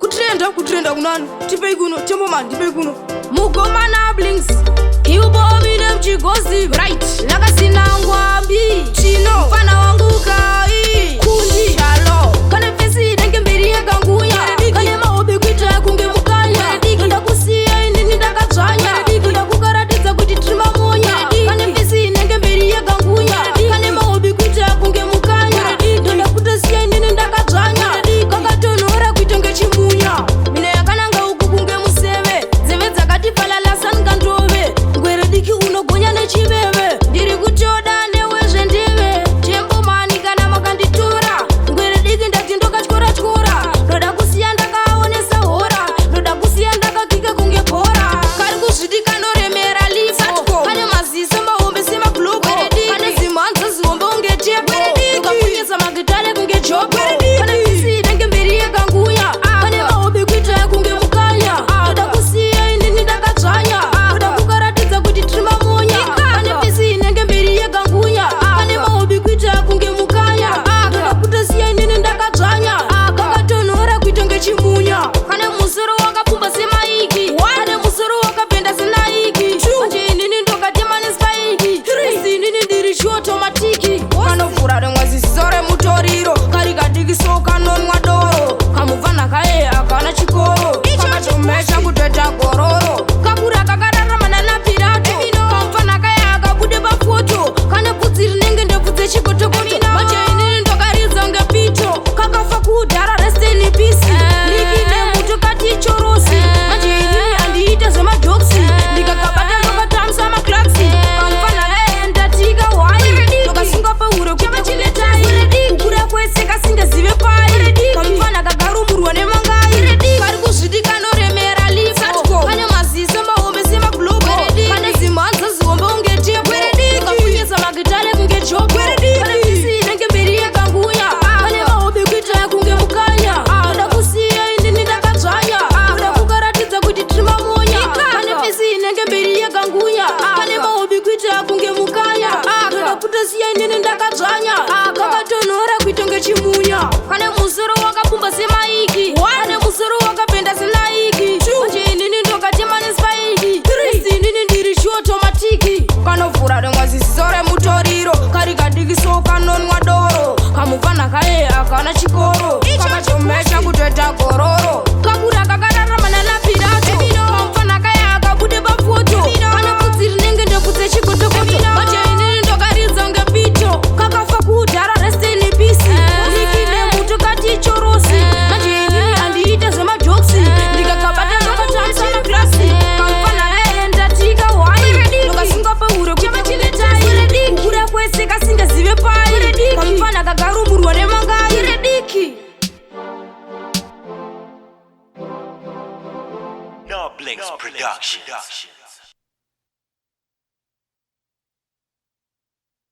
Kutrenda kunani tipe kuno tembo man tipe kuno mugoma na blinks kiubomi ne mchigozi right lakasina ngwambi chino mfana wangu kai kundi shalo kana pesi nenge mbiri yakangunya kana maobe kuita kunge mukanya nda kusiya indini ndakadzanya nda kukaratidza kuti trima monya kana pesi nenge mbiri yakangunya kana maobe kuita kunge mukanya nda kutosiya indini ndakadzanya kakatonora kuita ngechimunya mina yakananga uku kunge museve dzeve dzakatipalala sangandove ngwere diki unogonya nechiveve ndiri kutoda newezve ndeve tembo mani kana makanditora ngwere diki ndati ndokatyora ndoda kusiya ndakaonesa hora ndoda kusiya ndakakika kunge bhora kari kuzviti kanoremera lifo kane maziso mahombe semaglobo kane zimhanza zihombe unge tepo ukapunyisa magitare kunge jobo kana kisi nenge mberi yakangunya kane mahobe kuita kunge mukanya ndoda kusiya indini ndakadzvanya ndoda kukaratidza kuti trima monya kane pisi nenge mberi yakangunya kane mahobe kuita kunge mukanya ndoda kutosiya indini ndakadzvanya kakatonhora kuita ngechimunya kane musoro wakapfumba semaiki kane musoro wakapenda senaiki manje inini ndokatema nespaiki isi inini ndiri chiotomatiki kanovhura rimwe zisiso remutoriro kari kadikiso kanonwa doro kamubva nakaye akana chikoro kamachomesha kutoita gororo kakura kakararamana napirato kamubva nakaye akabude pafoto kane bvudzi rinenge ndebvudze chikotokoto manje inini ndokaridza unge pito kakafa kudhara resteni pisi likine muto kati chorosi manje inini handiite zvemajoksi ndikakabata ndokatamisa maklaksi kamubva nakaye ndatika hwai ndokasunga pauro kutochiletai kukura kwese kasingazive pai kamubva nakagarumurwa nemangai kari kuzviti kanoremera lifo kane maziso mahombe semaglobo kane zimhanza zihombe unge tepo ukapunyisa magitare kunge jobo kana pisi inenge mberi yakangunya kane mahobe kuita kunge mukanya ndoda kusiya indini ndakadzvanya ndoda kukaratidza kuti trima monya kane pisi inenge mberi yakangunya kane mahobe kuita kunge mukanya ndoda kutosiya indini ndakadzvanya kakatonhora kuita ngechimunya kane musoro wakapfumba semaiki kane musoro wakapenda senaiki manje inini ndokatema nespaiki isi inini ndiri chiotomatiki kanovhura rimwe zisiso remutoriro kari kadikiso kanonwa doro kamubva nakaye akana chikoro kamachomesha kutoita gororo kakura kakararamana napirato kamubva nakaye akabude pafoto kana bvudzi rinenge ndebvudze chikotokoto manje inini ndokaridza unge pito kakafa kudhara resteni pisi likine muto kati chorosi manje inini handiite zvemajoksi ndikakabata ndokatamisa maklasi kamubva nakaye ndatika hwai ndokasunga pauro kutochiletai kukura kwese kasingazive pai kamubva nakagarumurwa nemangai rediki No Blinks Production.